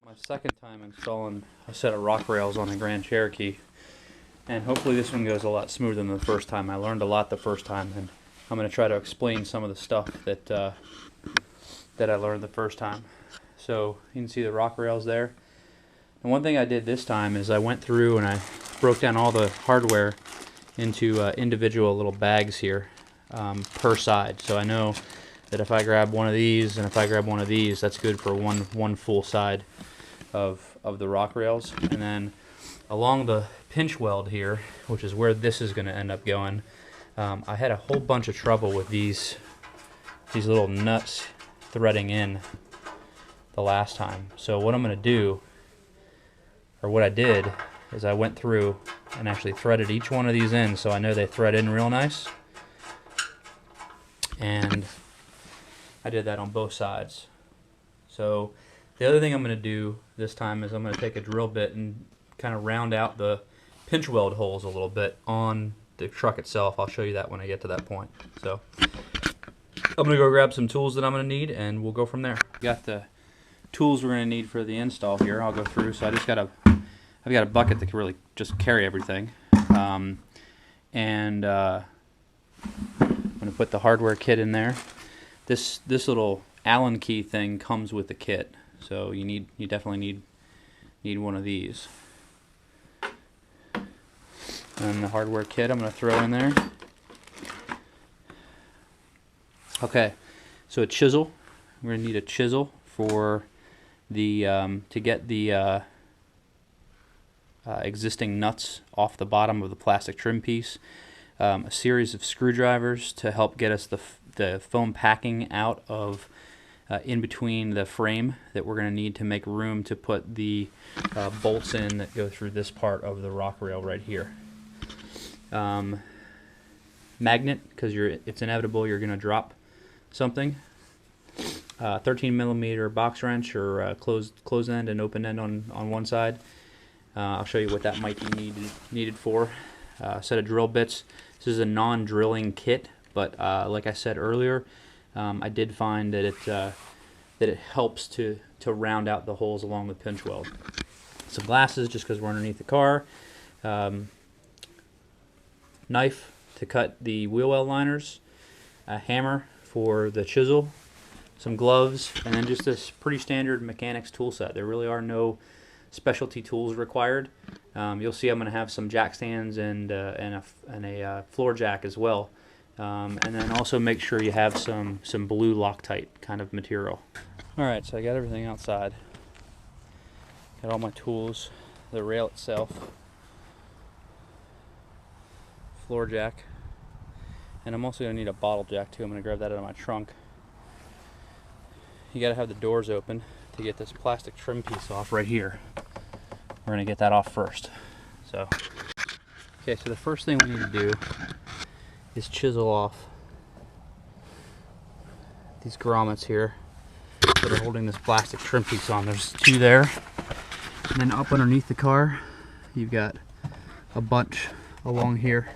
My second time installing a set of rock rails on the Grand Cherokee, and hopefully this one goes a lot smoother than the first time. I learned a lot the first time, and I'm going to try to explain some of the stuff that I learned the first time. So you can see the rock rails there. And one thing I did this time is I went through and I broke down all the hardware into individual little bags here per side. So I know that if I grab one of these and if I grab one of these, that's good for one full side of the rock rails. And then along the pinch weld here, which is where this is going to end up going, I had a whole bunch of trouble with these little nuts threading in the last time. So what I'm going to do, or what I did, is I went through and actually threaded each one of these in so I know they thread in real nice. And I did that on both sides. So the other thing I'm going to do this time is I'm going to take a drill bit and kind of round out the pinch weld holes a little bit on the truck itself. I'll show you that when I get to that point. So I'm going to go grab some tools that I'm going to need and we'll go from there. Got the tools we're going to need for the install here. I'll go through. So I've got a bucket that can really just carry everything. I'm going to put the hardware kit in there. This little Allen key thing comes with the kit, so you definitely need one of these. And the hardware kit I'm going to throw in there. Okay, so a chisel. We're going to need a chisel for the to get the existing nuts off the bottom of the plastic trim piece. A series of screwdrivers to help get us the foam packing out of in between the frame that we're going to need to make room to put the bolts in that go through this part of the rock rail right here. Magnet, because it's inevitable you're going to drop something. 13mm box wrench, or closed end and open end on one side. I'll show you what that might be needed for. A set of drill bits. This is a non-drilling kit, but like I said earlier, I did find that it helps to round out the holes along the pinch weld. Some glasses, just because we're underneath the car. Knife to cut the wheel well liners. A hammer for the chisel. Some gloves, and then just this pretty standard mechanics tool set. There really are no specialty tools required. You'll see I'm going to have some jack stands and a floor jack as well. And then also make sure you have some blue Loctite kind of material. Alright, so I got everything outside. Got all my tools, the rail itself, floor jack, and I'm also going to need a bottle jack too. I'm going to grab that out of my trunk. You got to have the doors open to get this plastic trim piece off right here. We're going to get that off first. So the first thing we need to do is chisel off these grommets here that are holding this plastic trim piece on. There's two there. And then up underneath the car, you've got a bunch along here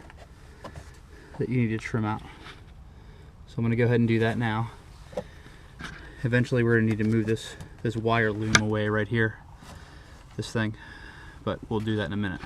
that you need to trim out. So I'm going to go ahead and do that now. Eventually we're going to need to move this wire loom away right here, this thing, but we'll do that in a minute.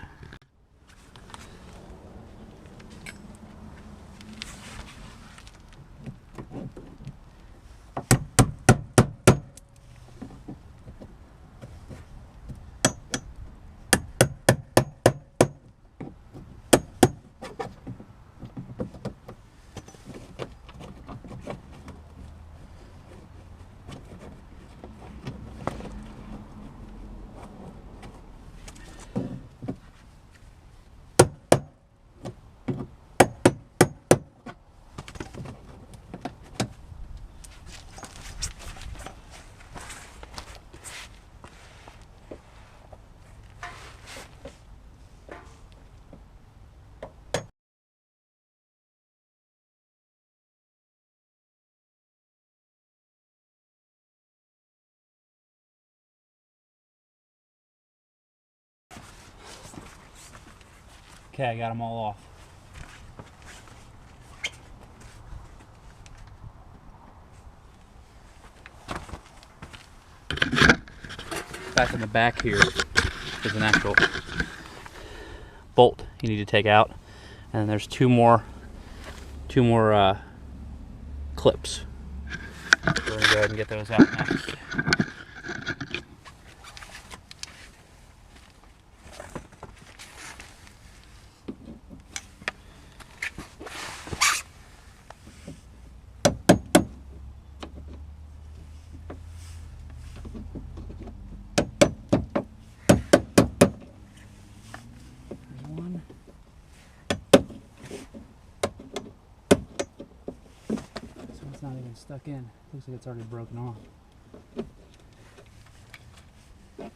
Okay, I got them all off. back in the back here is an actual bolt you need to take out, and there's two more clips. We're gonna go ahead and get those out next. Not even stuck in. Looks like it's already broken off. Not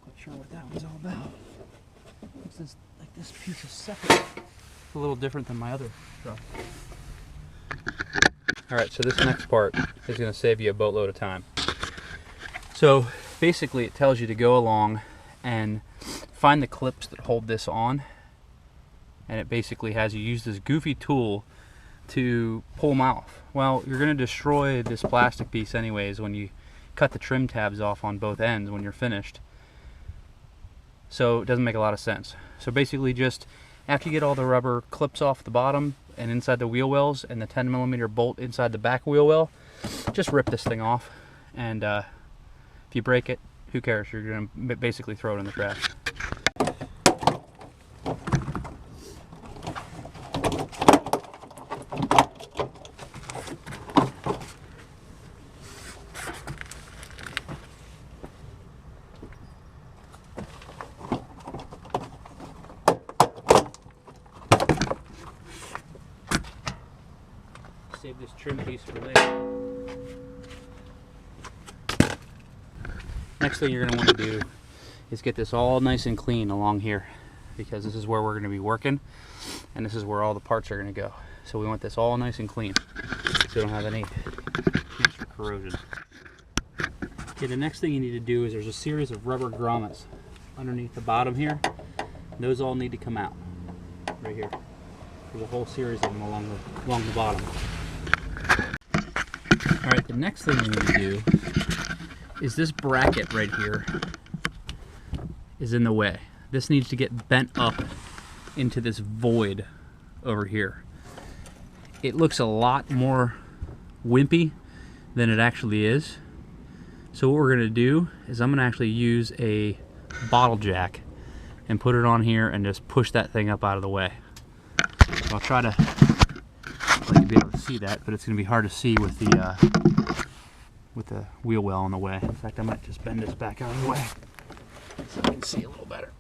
quite sure what that one's all about. Looks like this piece is separate. It's a little different than my other truck. Alright, so this next part is going to save you a boatload of time. So basically it tells you to go along and find the clips that hold this on, and it basically has you use this goofy tool to pull them off. Well, you're going to destroy this plastic piece anyways when you cut the trim tabs off on both ends when you're finished. So it doesn't make a lot of sense. So basically just after you get all the rubber clips off the bottom and inside the wheel wells and the 10mm bolt inside the back wheel well, just rip this thing off, and if you break it, who cares? You're going to basically throw it in the trash. Save this trim piece for later. Next thing you're going to want to do is get this all nice and clean along here, because this is where we're going to be working and this is where all the parts are going to go. So we want this all nice and clean so we don't have any chance for corrosion. Okay, the next thing you need to do is there's a series of rubber grommets underneath the bottom here. Those all need to come out right here. There's a whole series of them along the bottom. Alright, the next thing we need to do is this bracket right here is in the way. This needs to get bent up into this void over here. It looks a lot more wimpy than it actually is. So what we're going to do is I'm going to actually use a bottle jack and put it on here and just push that thing up out of the way. So I'll try to let you be able to see that, but it's going to be hard to see with the wheel well in the way. In fact, I might just bend this back out of the way so I can see a little better.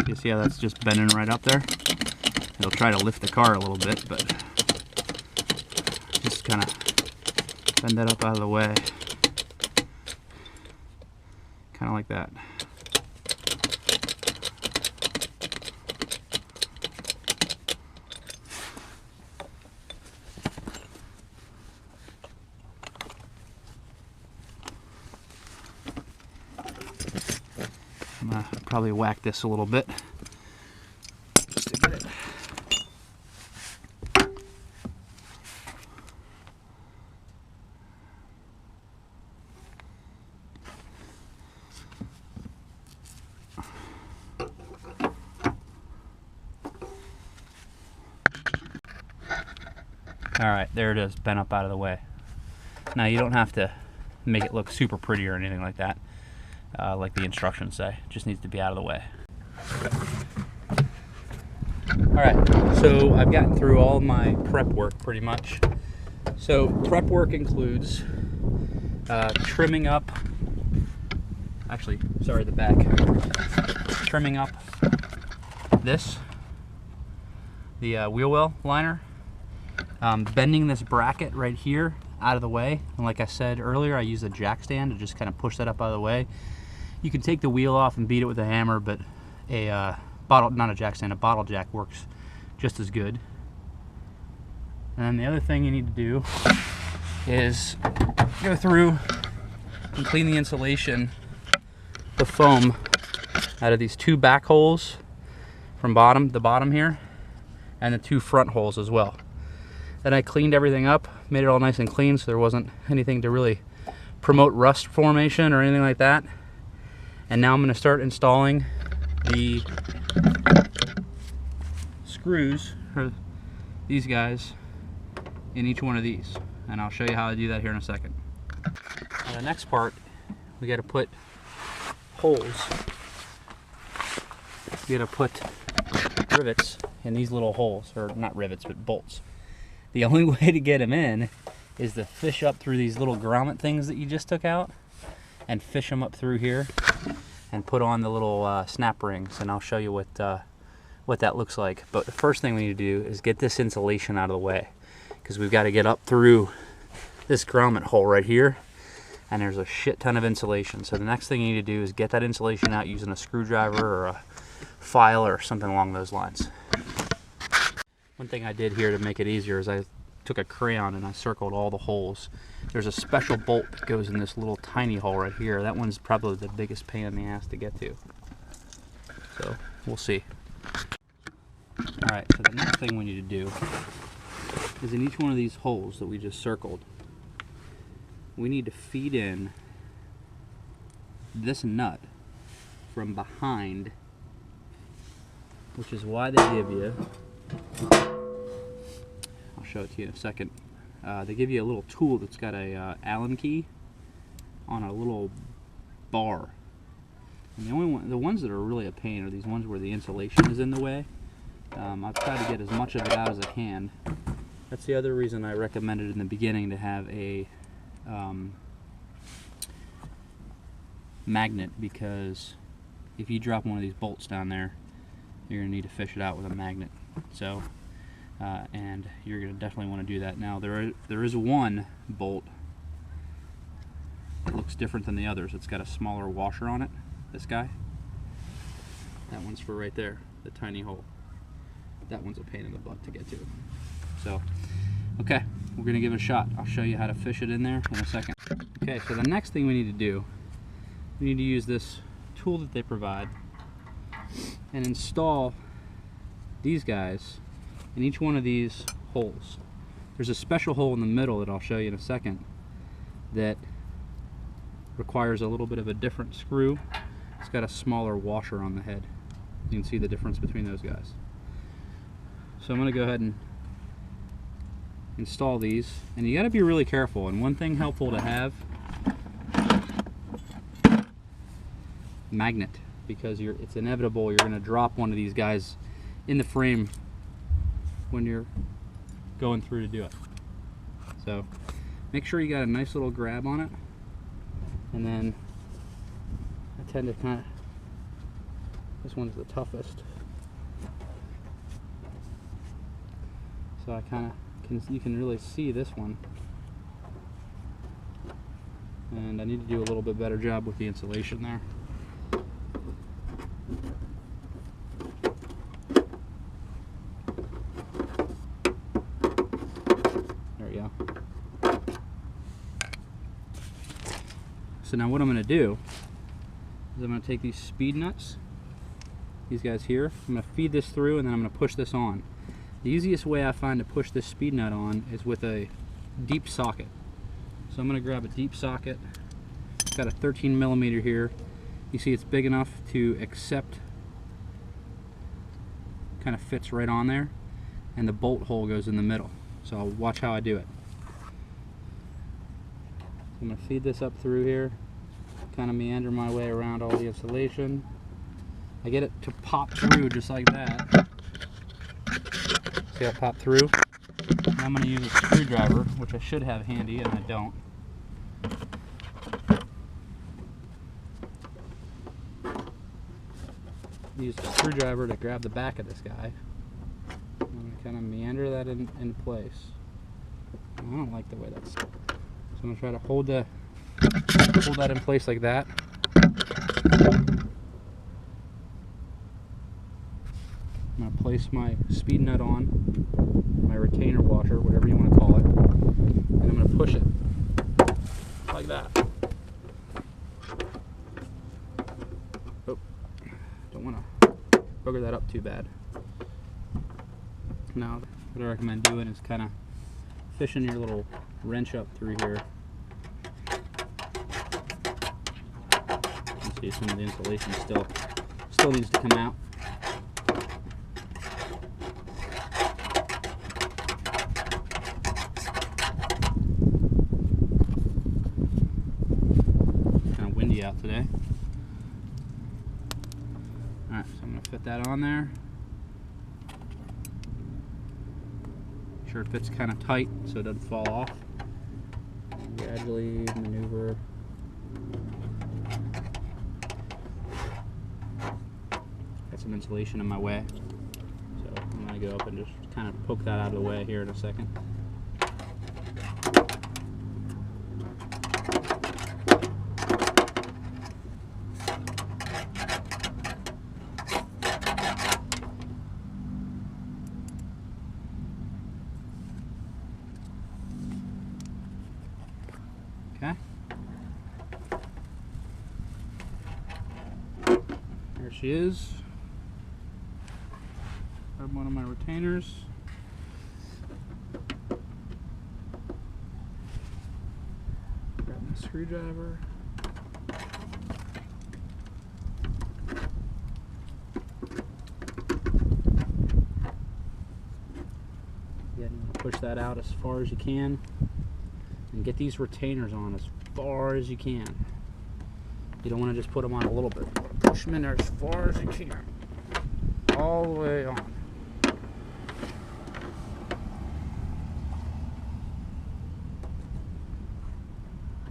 You see how that's just bending right up there? It'll try to lift the car a little bit, but just kind of bend that up out of the way. Kind of like that. gonna probably whack this a little bit just to get it. Alright, there it is, bent up out of the way. Now you don't have to make it look super pretty or anything like that, like the instructions say. It just needs to be out of the way. Alright, so I've gotten through all my prep work pretty much. So prep work includes trimming up, actually, sorry, the back. Trimming up this, the wheel well liner. Bending this bracket right here out of the way, and like I said earlier, I use a jack stand to just kind of push that up out of the way. You can take the wheel off and beat it with a hammer, but a not a jack stand, a bottle jack works just as good. And then the other thing you need to do is go through and clean the insulation, the foam, out of these two back holes from the bottom here, and the two front holes as well. Then I cleaned everything up, made it all nice and clean so there wasn't anything to really promote rust formation or anything like that. And now I'm going to start installing the screws, or these guys, in each one of these. And I'll show you how I do that here in a second. Now the next part, we got to put holes. We got to put rivets in these little holes, or not rivets, but bolts. The only way to get them in is to fish up through these little grommet things that you just took out, and fish them up through here and put on the little snap rings, and I'll show you what that looks like. But the first thing we need to do is get this insulation out of the way, because we've got to get up through this grommet hole right here, and there's a shit ton of insulation. So the next thing you need to do is get that insulation out using a screwdriver or a file or something along those lines. One thing I did here to make it easier is I took a crayon and I circled all the holes. There's a special bolt that goes in this little tiny hole right here. That one's probably the biggest pain in the ass to get to. So we'll see. Alright, so the next thing we need to do is in each one of these holes that we just circled, we need to feed in this nut from behind, which is why they give you, I'll show it to you in a second, they give you a little tool that's got a Allen key on a little bar. And the ones that are really a pain are these ones where the insulation is in the way. I've tried to get as much of it out as I can. That's the other reason I recommended in the beginning to have a magnet, because if you drop one of these bolts down there, you're going to need to fish it out with a magnet. So, and you're going to definitely want to do that. Now there is one bolt that looks different than the others. It's got a smaller washer on it. This guy. That one's for right there, the tiny hole. That one's a pain in the butt to get to. So, okay, we're going to give it a shot. I'll show you how to fish it in there in a second. Okay, so the next thing we need to do, we need to use this tool that they provide and install these guys in each one of these holes. There's a special hole in the middle that I'll show you in a second that requires a little bit of a different screw. It's got a smaller washer on the head. You can see the difference between those guys. So I'm going to go ahead and install these, and you got to be really careful. And one thing helpful to have, magnet, because it's inevitable you're going to drop one of these guys in the frame when you're going through to do it. So make sure you got a nice little grab on it, and then I tend to kind of, this one's the toughest, so I kind of you can really see this one, and I need to do a little bit better job with the insulation there. There we go. So now what I'm going to do is I'm going to take these speed nuts, these guys here, I'm going to feed this through and then I'm going to push this on. The easiest way I find to push this speed nut on is with a deep socket. So I'm going to grab a deep socket. It's got a 13 millimeter here. You see it's big enough to accept, kind of fits right on there, and the bolt hole goes in the middle. So I'll watch how I do it. I'm going to feed this up through here, kind of meander my way around all the insulation. I get it to pop through just like that. See how it pop through? And I'm going to use a screwdriver, which I should have handy and I don't. Use the screwdriver to grab the back of this guy. I'm going to kind of meander that in place. I don't like the way that's. So I'm going to try to hold that in place like that. I'm going to place my speed nut on, my retainer washer, whatever you want to call it, and I'm going to push it like that. Oh, don't want to bugger that up too bad. Now, what I recommend doing is kind of fishing your little wrench up through here. You see some of the insulation still needs to come out. Kind of windy out today. Alright, so I'm going to fit that on there. Make sure it fits kind of tight so it doesn't fall off. Gradually maneuver. Got some insulation in my way, so I'm going to go up and just kind of poke that out of the way here in a second. Okay. There she is. Grab one of my retainers. Grab my screwdriver. Again, you want to push that out as far as you can. And get these retainers on as far as you can. You don't want to just put them on a little bit. You want to push them in there as far as you can. All the way on.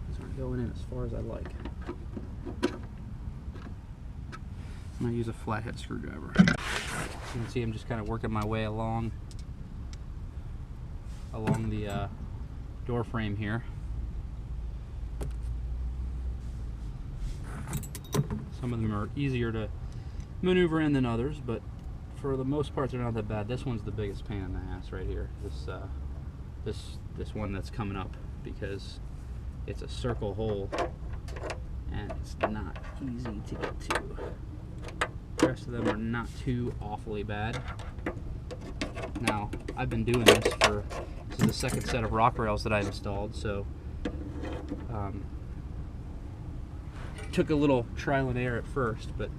These aren't going in as far as I like. I'm going to use a flathead screwdriver. You can see I'm just kind of working my way along the door frame here. Some of them are easier to maneuver in than others, but for the most part they're not that bad. This one's the biggest pain in the ass right here. This one that's coming up, because it's a circle hole and it's not easy to get to. The rest of them are not too awfully bad. Now, I've been doing this is the second set of rock rails that I've installed, so took a little trial and error at first, but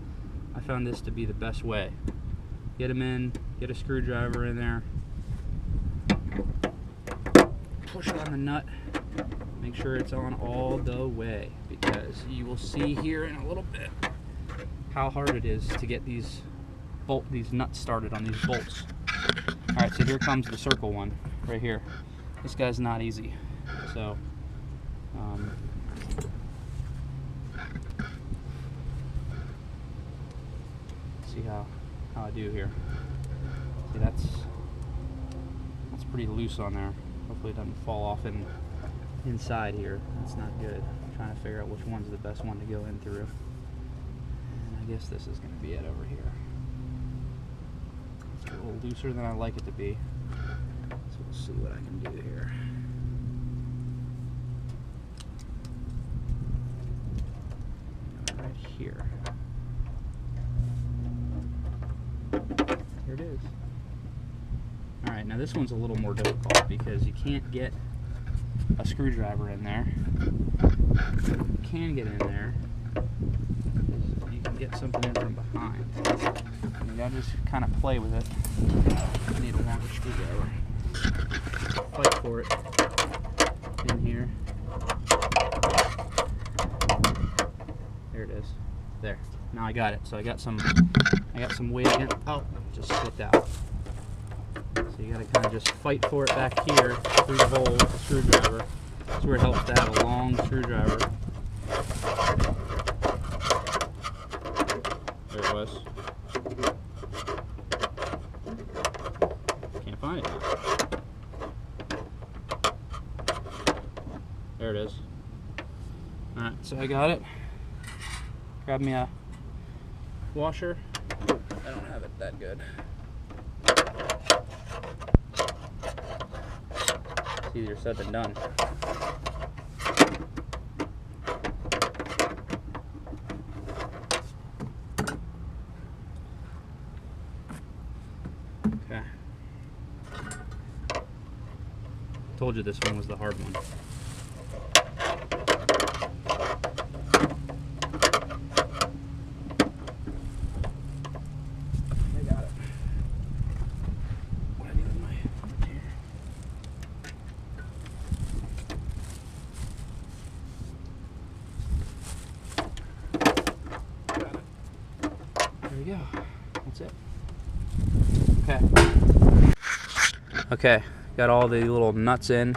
I found this to be the best way. Get them in, get a screwdriver in there, push on the nut, make sure it's on all the way, because you will see here in a little bit how hard it is to get these nuts started on these bolts. Alright, so here comes the circle one right here. This guy's not easy. So see how I do here. See, that's pretty loose on there. Hopefully it doesn't fall off inside here. That's not good. I'm trying to figure out which one's the best one to go in through. And I guess this is going to be it over here. It's a little looser than I like it to be. So we'll see what I can do here. Right here. is. Alright, now this one's a little more difficult because you can't get a screwdriver in there. You can get in there. You can get something in from behind. You gotta just kind of play with it. You need a longer screwdriver. Fight for it in here. There it is. There. Now I got it. So I got some weight again. Oh, just slipped out. So you gotta kind of just fight for it back here through the hole with the screwdriver. That's where it helps to have a long screwdriver. There it was. Can't find it now. There it is. Alright, so I got it. Grab me a washer. I don't have it that good. It's easier said than done. Okay. Told you this one was the hard one. There we go. That's it. Okay. Okay, got all the little nuts in.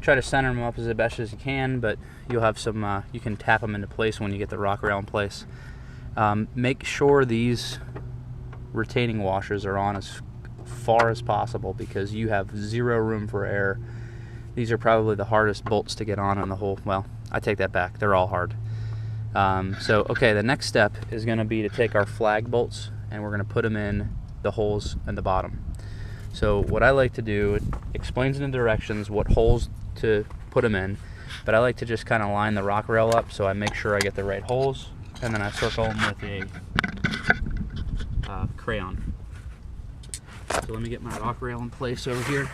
Try to center them up as best as you can, but you'll have some, you can tap them into place when you get the rock rail in place. Make sure these retaining washers are on as far as possible because you have zero room for error. These are probably the hardest bolts to get on the whole, well, I take that back, they're all hard. So, okay, the next step is going to be to take our flag bolts and we're going to put them in the holes in the bottom. So what I like to do, it explains in the directions what holes to put them in, but I like to just kind of line the rock rail up so I make sure I get the right holes, and then I circle them with a crayon. So let me get my rock rail in place over here.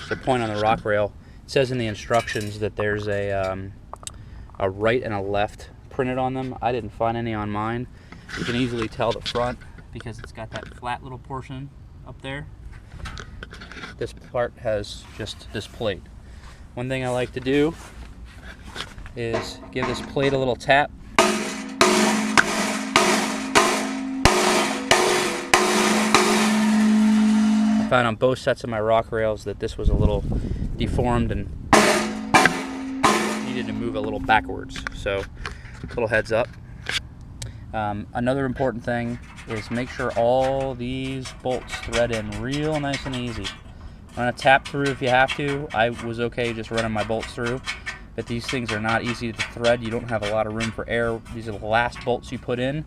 The point on the rock rail, it says in the instructions that there's a right and a left printed on them. I didn't find any on mine. You can easily tell the front because it's got that flat little portion up there. This part has just this plate. One thing I like to do is give this plate a little tap. I found on both sets of my rock rails that this was a little deformed and needed to move a little backwards. So, little heads up. Another important thing is make sure all these bolts thread in real nice and easy. I'm going to tap through if you have to. I was okay just running my bolts through, but these things are not easy to thread. You don't have a lot of room for error. These are the last bolts you put in.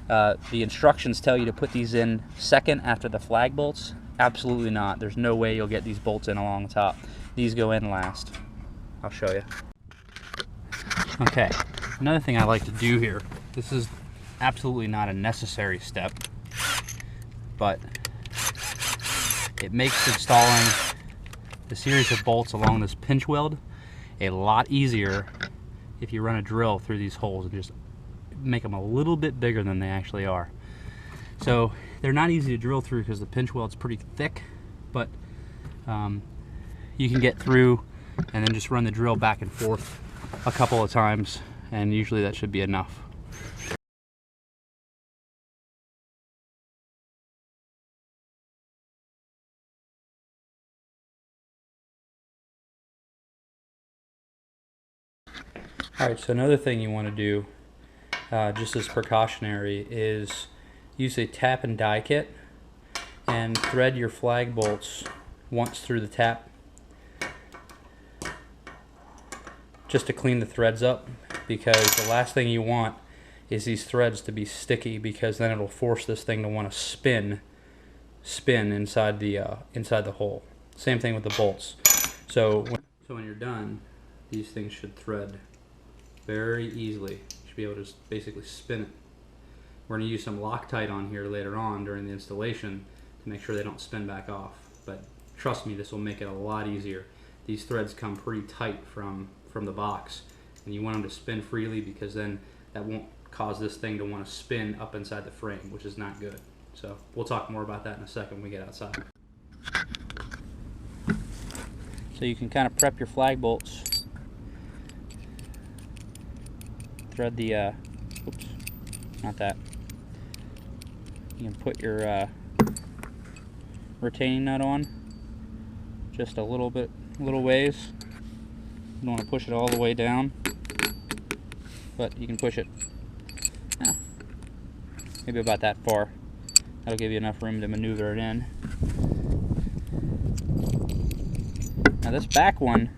The instructions tell you to put these in second after the flag bolts. Absolutely not. There's no way you'll get these bolts in along the top. These go in last. I'll show you. Okay, another thing I like to do here, this is absolutely not a necessary step, but it makes installing the series of bolts along this pinch weld a lot easier if you run a drill through these holes and just make them a little bit bigger than they actually are. So they're not easy to drill through because the pinch weld's pretty thick, but you can get through and then just run the drill back and forth a couple of times, and usually that should be enough. Alright, so another thing you want to do, just as precautionary, is use a tap and die kit and thread your flag bolts once through the tap just to clean the threads up, because the last thing you want is these threads to be sticky, because then it'll force this thing to want to spin inside the hole. Same thing with the bolts. So when you're done, these things should thread very easily. You should be able to just basically spin it. We're going to use some Loctite on here later on during the installation to make sure they don't spin back off. But trust me, this will make it a lot easier. These threads come pretty tight from the box, and you want them to spin freely because then that won't cause this thing to want to spin up inside the frame, which is not good. So we'll talk more about that in a second when we get outside. So you can kind of prep your flag bolts. Thread the, oops, not that. You can put your retaining nut on just a little ways. You don't want to push it all the way down, but you can push it maybe about that far. That'll give you enough room to maneuver it in. Now this back one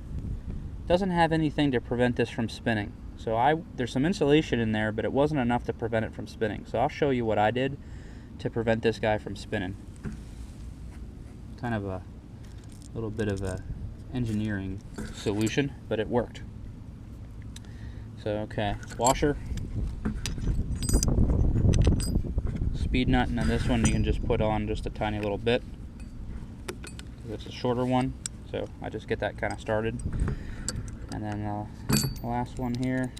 doesn't have anything to prevent this from spinning. So there's some insulation in there, but it wasn't enough to prevent it from spinning. So I'll show you what I did to prevent this guy from spinning. Kind of a little bit of a engineering solution, but it worked. So okay, washer, speed nut, and then this one you can just put on just a tiny little bit. It's a shorter one, so I just get that kind of started. And then the last one here.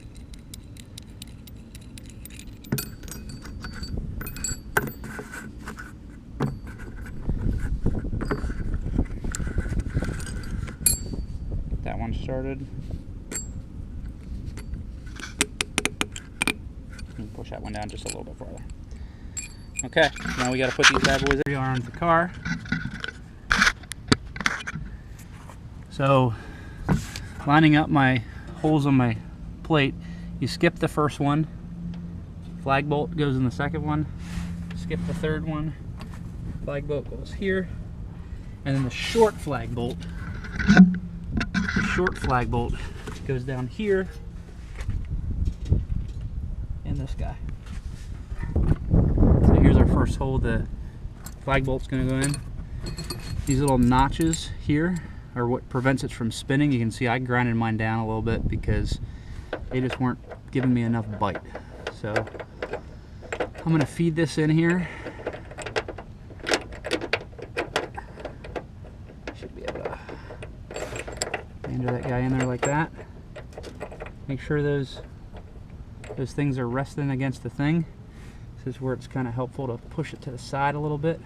Get that one started. And push that one down just a little bit farther. Okay, now we got to put these bad boys in. We are on the car. So, lining up my holes on my plate, you skip the first one, flag bolt goes in the second one, skip the third one, flag bolt goes here, and then the short flag bolt goes down here in this guy. So here's our first hole the flag bolt's going to go in. These little notches here are what prevents it from spinning. You can see I grinded mine down a little bit because they just weren't giving me enough bite. So I'm going to feed this in here. Should be able to enter that guy in there like that. Make sure those things are resting against the thing. This is where it's kind of helpful to push it to the side a little bit.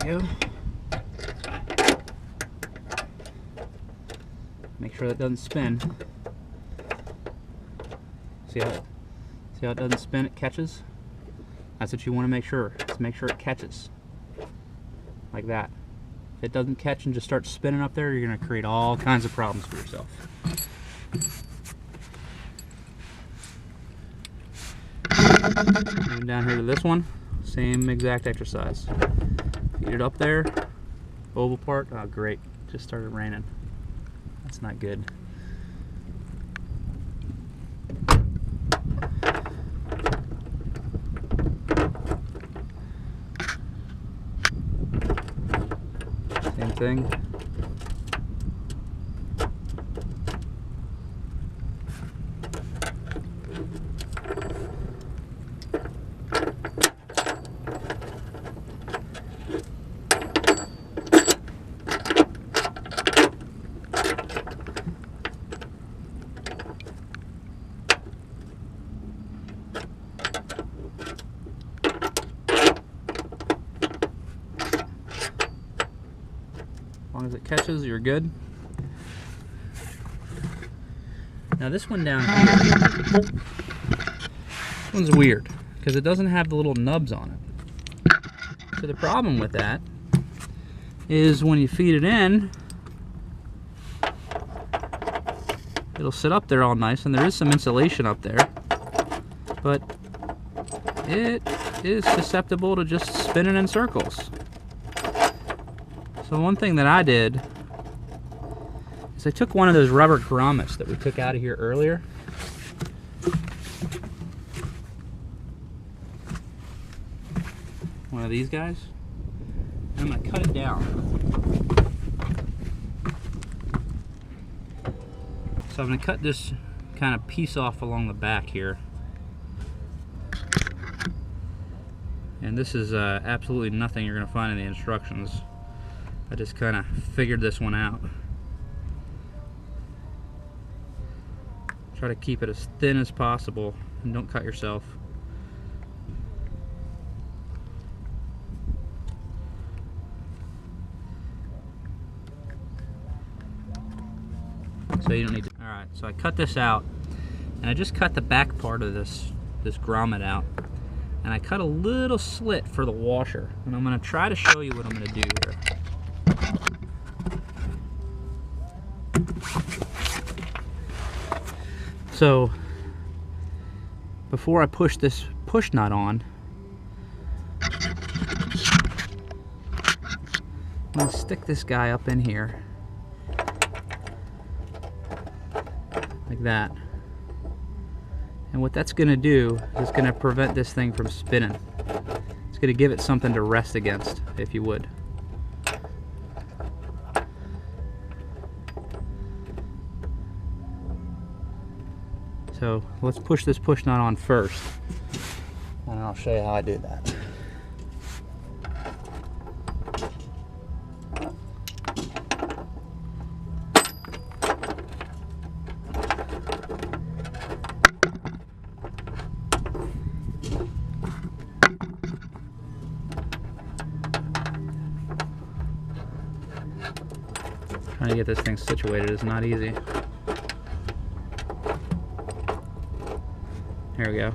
Go. Make sure that doesn't spin. See how it doesn't spin, it catches? That's what you want to make sure. Just make sure it catches. Like that. If it doesn't catch and just starts spinning up there, you're going to create all kinds of problems for yourself. Moving down here to this one, same exact exercise. Feed it up there, oval part. Oh great, just started raining. That's not good. Same thing. As long as it catches, you're good. Now this one down here, this one's weird because it doesn't have the little nubs on it. So the problem with that is when you feed it in, it'll sit up there all nice, and there is some insulation up there, but it is susceptible to just spinning in circles. So one thing that I did is I took one of those rubber grommets that we took out of here earlier. One of these guys. And I'm I'm going to cut it down. So I'm going to cut this kind of piece off along the back here. And this is absolutely nothing you're going to find in the instructions. I just kind of figured this one out. Try to keep it as thin as possible and don't cut yourself. So you don't need to. Alright, so I cut this out, and I just cut the back part of this grommet out, and I cut a little slit for the washer, and I'm going to try to show you what I'm going to do here. So before I push this push nut on, I'm going to stick this guy up in here like that. And what that's going to do is going to prevent this thing from spinning. It's going to give it something to rest against, if you would. So let's push this push nut on first, and I'll show you how I do that. Trying to get this thing situated is not easy. Here we go.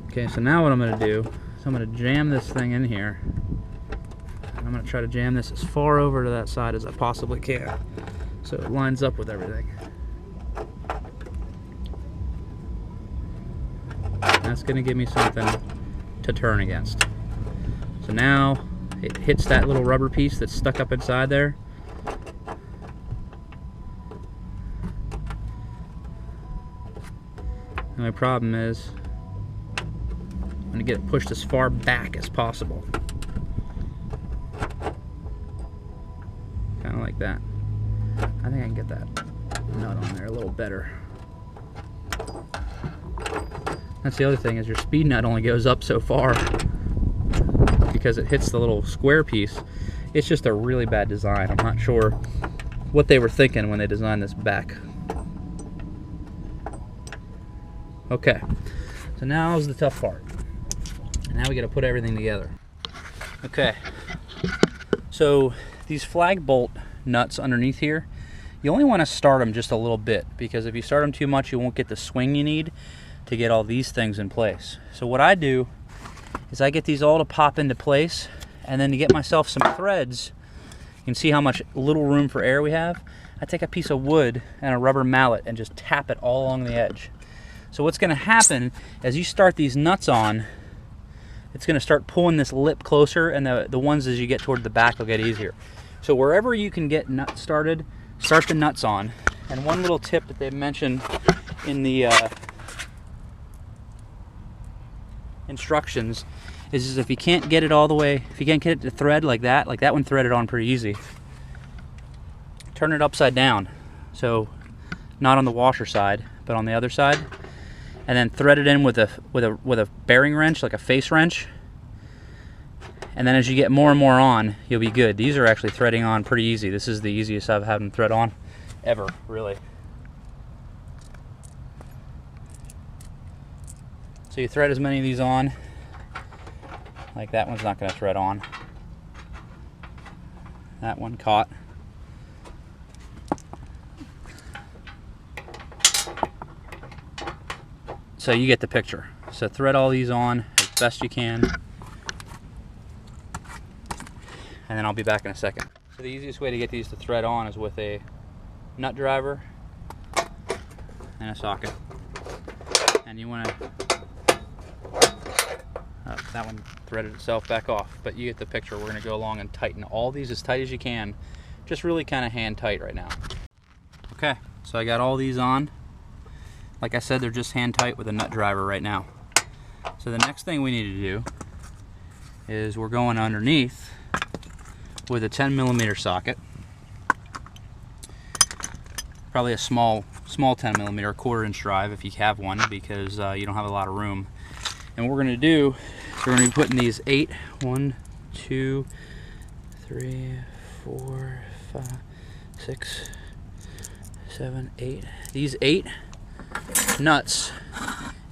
Okay, so now what I'm going to do is I'm going to jam this thing in here. I'm going to try to jam this as far over to that side as I possibly can, so it lines up with everything. That's going to give me something to turn against. So now it hits that little rubber piece that's stuck up inside there. The only problem is I'm going to get it pushed as far back as possible. Kind of like that. I think I can get that nut on there a little better. That's the other thing, is your speed nut only goes up so far because it hits the little square piece. It's just a really bad design. I'm not sure what they were thinking when they designed this back. Okay, so now's the tough part. And now we got to put everything together. Okay, so these flag bolt nuts underneath here, you only want to start them just a little bit, because if you start them too much, you won't get the swing you need to get all these things in place. So what I do is I get these all to pop into place, and then to get myself some threads, you can see how much little room for air we have. I take a piece of wood and a rubber mallet and just tap it all along the edge. So what's going to happen as you start these nuts on, it's going to start pulling this lip closer, and the ones as you get toward the back will get easier. So wherever you can get nuts started, start the nuts on. And one little tip that they mentioned in the instructions is if you can't get it all the way, if you can't get it to thread like that one threaded on pretty easy, turn it upside down. So not on the washer side, but on the other side. And then thread it in with a bearing wrench, like a face wrench. And then as you get more and more on, you'll be good. These are actually threading on pretty easy. This is the easiest I've had them thread on ever, really. So you thread as many of these on. Like that one's not going to thread on. That one caught. So you get the picture. So thread all these on as best you can. And then I'll be back in a second. So the easiest way to get these to thread on is with a nut driver and a socket. And you want to, that one threaded itself back off, but you get the picture. We're going to go along and tighten all these as tight as you can. Just really kind of hand tight right now. Okay, so I got all these on. Like I said, they're just hand tight with a nut driver right now. So the next thing we need to do is we're going underneath with a 10mm socket. Probably a small 10mm, 1/4-inch drive if you have one, because you don't have a lot of room. And what we're going to do is we're going to be putting these 8, 1, 2, 3, 4, 5, 6, 7, 8. These 8 nuts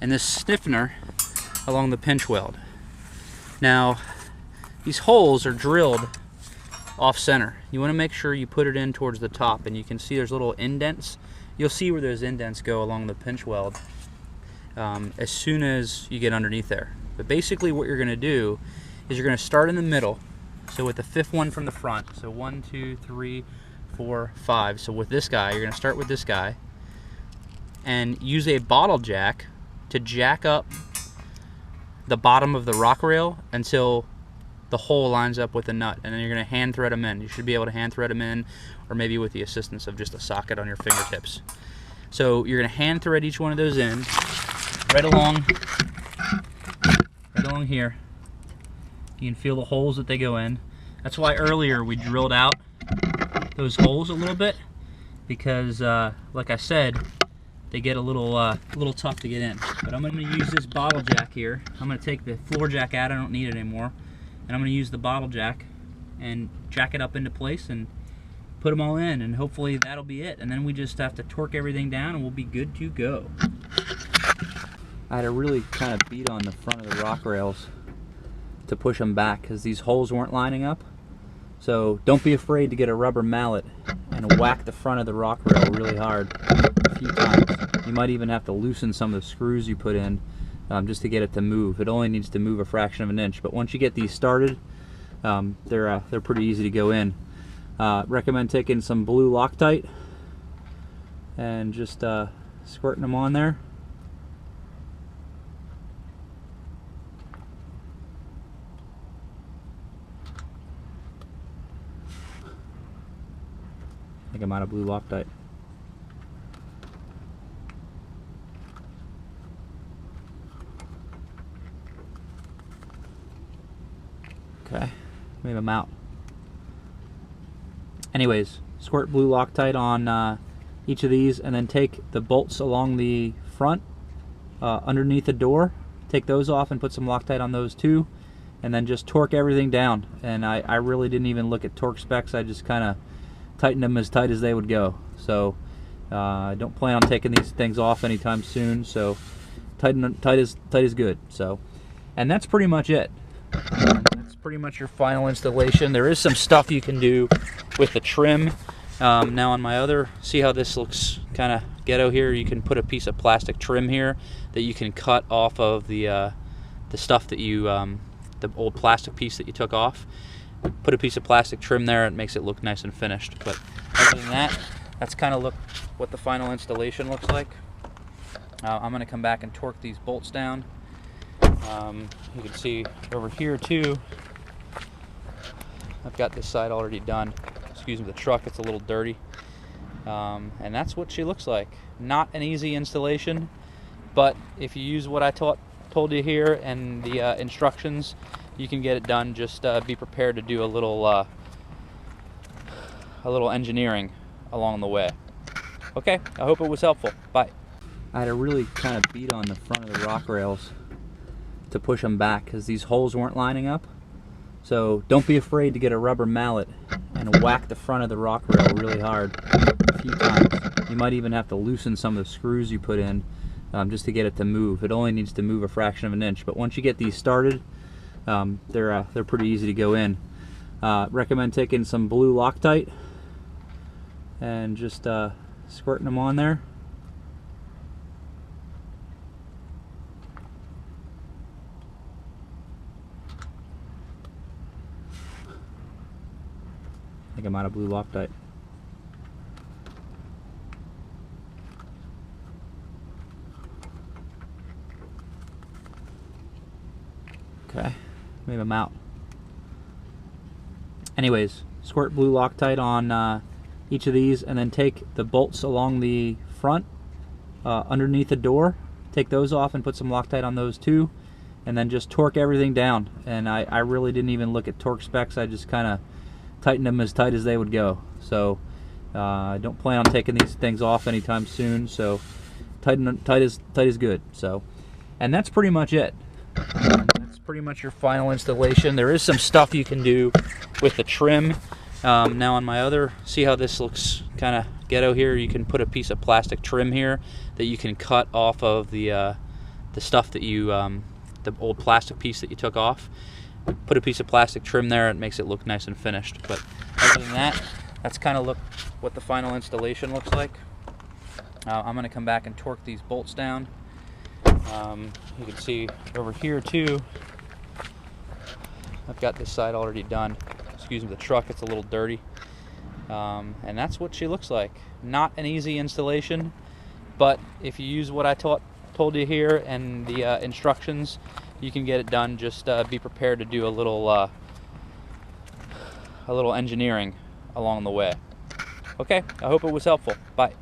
and this stiffener along the pinch weld. Now, these holes are drilled off center. You want to make sure you put it in towards the top, and you can see there's little indents. You'll see where those indents go along the pinch weld as soon as you get underneath there. But basically what you're going to do is you're going to start in the middle, so with the 5th one from the front. So 1, 2, 3, 4, 5. So with this guy, you're going to start with this guy and use a bottle jack to jack up the bottom of the rock rail until the hole lines up with the nut, and then you're going to hand thread them in. You should be able to hand thread them in, or maybe with the assistance of just a socket on your fingertips. So you're going to hand thread each one of those in right along here. You can feel the holes that they go in. That's why earlier we drilled out those holes a little bit, because like I said, they get a little tough to get in. But I'm going to use this bottle jack here. I'm going to take the floor jack out. I don't need it anymore. And I'm going to use the bottle jack and jack it up into place and put them all in, and hopefully that'll be it. And then we just have to torque everything down and we'll be good to go. I had to really kind of beat on the front of the rock rails to push them back because these holes weren't lining up. So don't be afraid to get a rubber mallet and whack the front of the rock rail really hard a few times. You might even have to loosen some of the screws you put in just to get it to move. It only needs to move a fraction of an inch, but once you get these started, they're pretty easy to go in. Recommend taking some blue Loctite and just squirting them on there. I think I'm out of blue Loctite. Okay, leave them out. Anyways, squirt blue Loctite on each of these, and then take the bolts along the front underneath the door. Take those off and put some Loctite on those too, and then just torque everything down. And I really didn't even look at torque specs. I just kind of tightened them as tight as they would go. So I don't plan on taking these things off anytime soon. So tight is good. So, and that's pretty much it. That's pretty much your final installation. There is some stuff you can do with the trim. Now on my other, see how this looks kind of ghetto here? You can put a piece of plastic trim here that you can cut off of the stuff that you, the old plastic piece that you took off. Put a piece of plastic trim there, it makes it look nice and finished. But other than that, that's kind of what the final installation looks like. I'm going to come back and torque these bolts down. You can see over here too, I've got this side already done. Excuse me, the truck, it's a little dirty. And that's what she looks like. Not an easy installation, but if you use what I told you here and the instructions, you can get it done. Just be prepared to do a little engineering along the way. Okay, I hope it was helpful. Bye. I had to really kind of beat on the front of the rock rails to push them back because these holes weren't lining up. So don't be afraid to get a rubber mallet and whack the front of the rock rail really hard a few times. You might even have to loosen some of the screws you put in just to get it to move. It only needs to move a fraction of an inch, but once you get these started, they're pretty easy to go in. Recommend taking some blue Loctite and just squirting them on there. I think I'm out of blue Loctite. Okay, leave them out. Anyways, squirt blue Loctite on each of these, and then take the bolts along the front underneath the door. Take those off and put some Loctite on those too, and then just torque everything down. And I really didn't even look at torque specs. I just kind of tightened them as tight as they would go. So I don't plan on taking these things off anytime soon, so tight is good. So, and that's pretty much it. That's pretty much your final installation. There is some stuff you can do with the trim. Now on my other, see how this looks kind of ghetto here? You can put a piece of plastic trim here that you can cut off of the stuff that you, the old plastic piece that you took off. Put a piece of plastic trim there, it makes it look nice and finished. But other than that, that's kind of what the final installation looks like. I'm going to come back and torque these bolts down. You can see over here too, I've got this side already done. Excuse me, the truck, it's a little dirty. And that's what she looks like. Not an easy installation, but if you use what I told you here and the instructions, you can get it done. Just be prepared to do a little engineering along the way. Okay, I hope it was helpful. Bye.